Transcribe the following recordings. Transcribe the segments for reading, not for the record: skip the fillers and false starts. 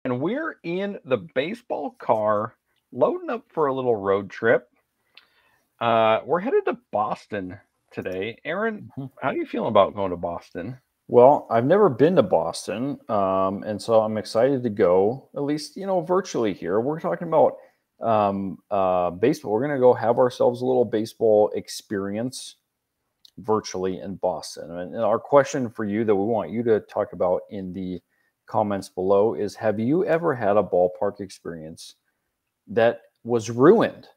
And we're in the baseball car, loading up for a little road trip. We're headed to Boston today. Aaron, how are you feeling about going to Boston? Well, I've never been to Boston, and so I'm excited to go, at least, virtually here. We're talking about baseball. We're going to go have ourselves a little baseball experience virtually in Boston. And our question for you that we want you to talk about in the comments below is, have you ever had a ballpark experience that was ruined?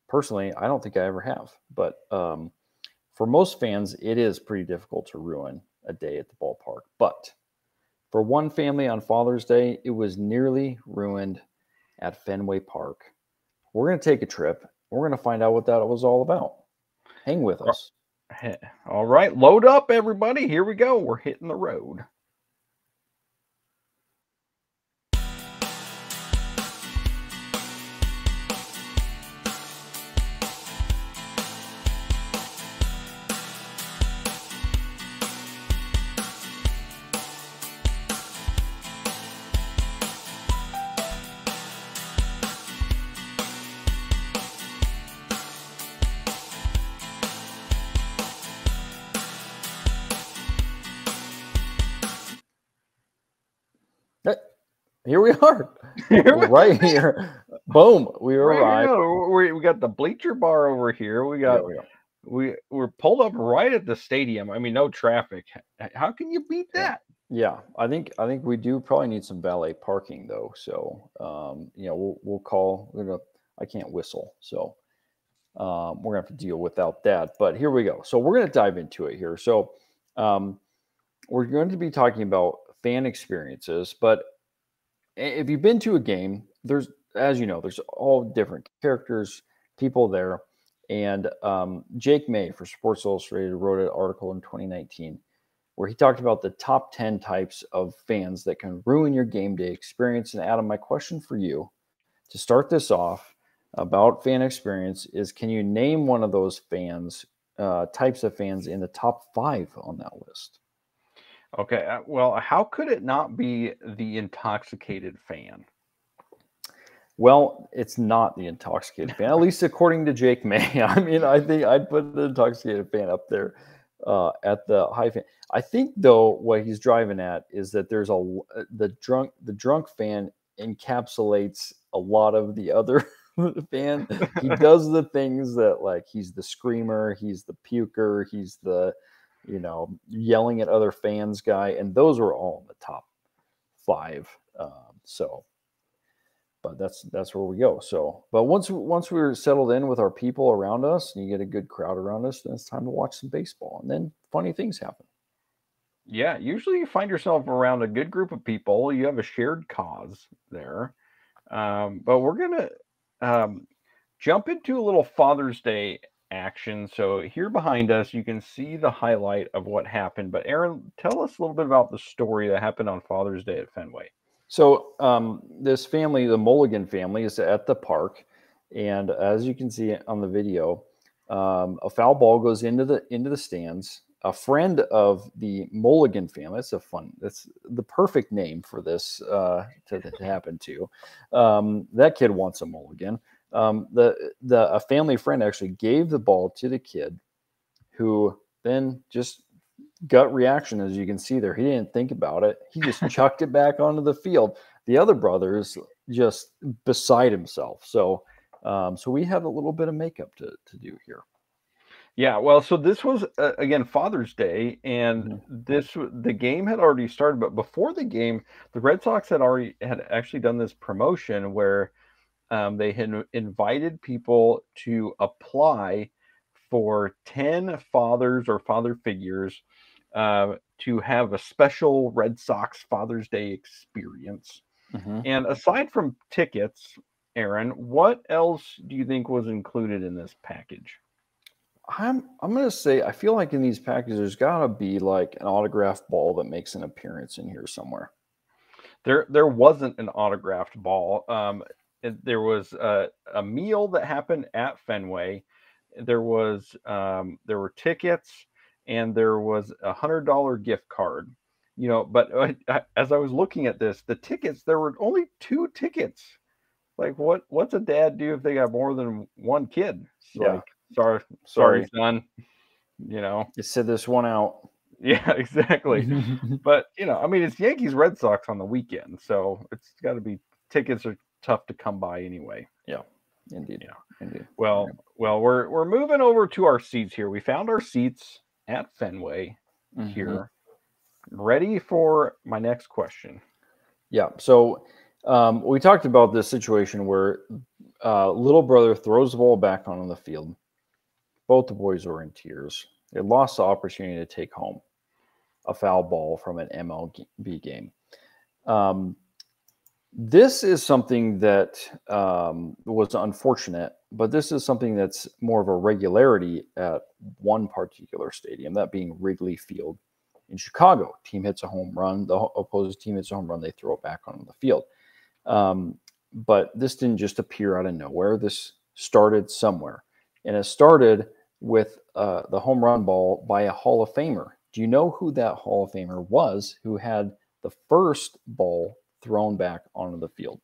Personally, I don't think I ever have, but for most fans, it is pretty difficult to ruin a day at the ballpark. But for one family on Father's Day, it was nearly ruined at Fenway Park. We're going to take a trip. We're going to find out what that was all about. Hang with us. All right, load up, everybody. Here we go. We're hitting the road. Here we are. Right here. Boom. We arrived. We got the bleacher bar over here. We're pulled up right at the stadium. I mean, no traffic. How can you beat that? Yeah, I think we do probably need some valet parking though. So we'll call. I can't whistle, so we're gonna have to deal without that. But here we go. So we're gonna dive into it here. So we're going to be talking about fan experiences, but if you've been to a game, there's all different characters, people there. And Jake May for Sports Illustrated wrote an article in 2019 where he talked about the top 10 types of fans that can ruin your game day experience. And Adam, my question for you to start this off about fan experience is, can you name one of those fans, types of fans in the top 5 on that list? Okay, well, how could it not be the intoxicated fan? Well, it's not the intoxicated fan, at least according to Jake May. I mean, I think I'd put the intoxicated fan up there at the high fan. I think, though, what he's driving at is that there's the drunk fan encapsulates a lot of the other fan. He does the things that, like, he's the screamer, he's the puker, he's the yelling at other fans guy, and those were all in the top 5. But that's where we go. So, but once we're settled in with our people around us, and you get a good crowd around us, then it's time to watch some baseball, and then funny things happen. Yeah, usually you find yourself around a good group of people. You have a shared cause there. But we're gonna jump into a little Father's Day action. So here behind us, you can see the highlight of what happened. But Aaron, tell us a little bit about the story that happened on Father's Day at Fenway. So this family, the Mulligan family, is at the park, and as you can see on the video, a foul ball goes into the stands. A friend of the Mulligan family. That's the perfect name for this to happen to. That kid wants a mulligan. A family friend actually gave the ball to the kid, who then just gut reaction, as you can see there. He didn't think about it. He just chucked it back onto the field. The other brother is just beside himself. So we had a little bit of makeup to do here. Yeah, well, so this was again Father's Day, and the game had already started. But before the game, the Red Sox had actually done this promotion where they had invited people to apply for 10 fathers or father figures to have a special Red Sox Father's Day experience. And aside from tickets, Aaron, what else do you think was included in this package? I'm gonna say, I feel like in these packages there's gotta be like an autographed ball that makes an appearance in here somewhere. There wasn't an autographed ball. There was a meal that happened at Fenway. There were tickets, and there was $100 gift card. But as I was looking at this, the tickets, there were only 2 tickets. Like, what's a dad do if they got more than one kid? It's Yeah. like, sorry, son. You sit this one out. Yeah, exactly. But I mean, it's Yankees Red Sox on the weekend, so it's got to be, tickets are tough to come by anyway. Yeah, indeed. Yeah. Indeed. Well, we're moving over to our seats here. We found our seats at Fenway here. Ready for my next question. Yeah. So we talked about this situation where little brother throws the ball back onto the field. Both the boys were in tears. They lost the opportunity to take home a foul ball from an MLB game. This is something that was unfortunate, but this is something that's more of a regularity at one particular stadium, that being Wrigley Field in Chicago. Team hits a home run, the opposing team hits a home run, they throw it back onto the field. But this didn't just appear out of nowhere. This started somewhere, and it started with the home run ball by a Hall of Famer. Do you know who that Hall of Famer was who had the first ball thrown back onto the field?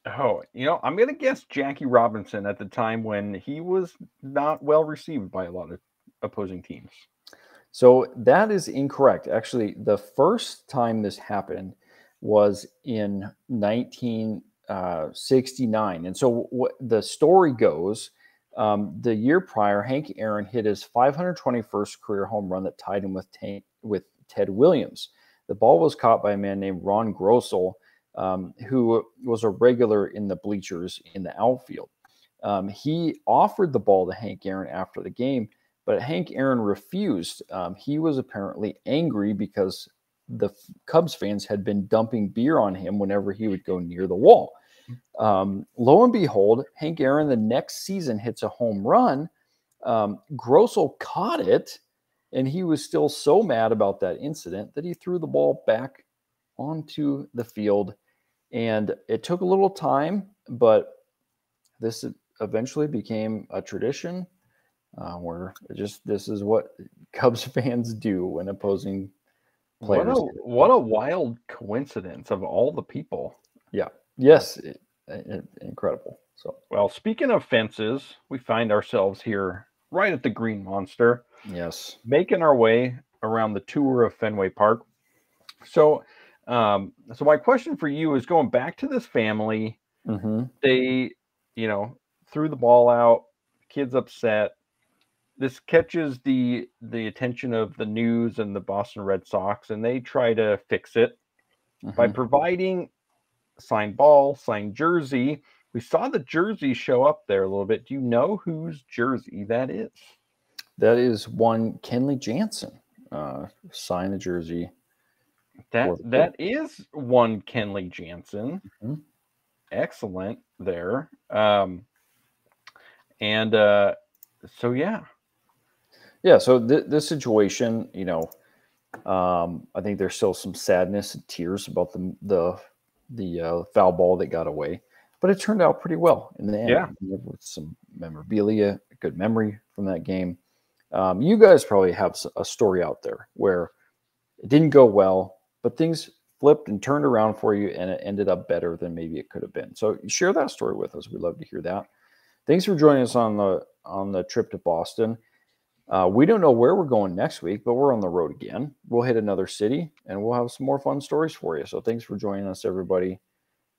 Oh, I'm going to guess Jackie Robinson at the time when he was not well received by a lot of opposing teams. So that is incorrect. Actually, the first time this happened was in 1969. And so what the story goes, the year prior, Hank Aaron hit his 521st career home run that tied him with Ted Williams. The ball was caught by a man named Ron Grossel, who was a regular in the bleachers in the outfield. He offered the ball to Hank Aaron after the game, but Hank Aaron refused. He was apparently angry because the Cubs fans had been dumping beer on him whenever he would go near the wall. Lo and behold, Hank Aaron the next season hits a home run. Grossel caught it, and he was still so mad about that incident that he threw the ball back onto the field. And it took a little time, but this eventually became a tradition where this is what Cubs fans do when opposing players. What a wild coincidence of all the people. Yeah. Yes. Incredible. So, well, speaking of fences, we find ourselves here right at the Green Monster. Yes. Making our way around the tour of Fenway Park. So my question for you is, going back to this family, they, threw the ball out, kid's upset. This catches the attention of the news and the Boston Red Sox, and they try to fix it by providing signed ball, signed jersey. We saw the jersey show up there a little bit. Do you know whose jersey that is? That is one Kenley Jansen. Signed the jersey. That is one Kenley Jansen. Excellent there. So yeah. Yeah, so this situation, I think there's still some sadness and tears about the foul ball that got away, but it turned out pretty well in the end. Yeah, with some memorabilia, a good memory from that game. You guys probably have a story out there where it didn't go well, but things flipped and turned around for you, and it ended up better than maybe it could have been. So share that story with us. We'd love to hear that. Thanks for joining us on the trip to Boston. We don't know where we're going next week, but we're on the road again. We'll hit another city, and we'll have some more fun stories for you. So thanks for joining us, everybody.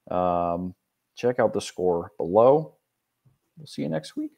Check out the score below. We'll see you next week.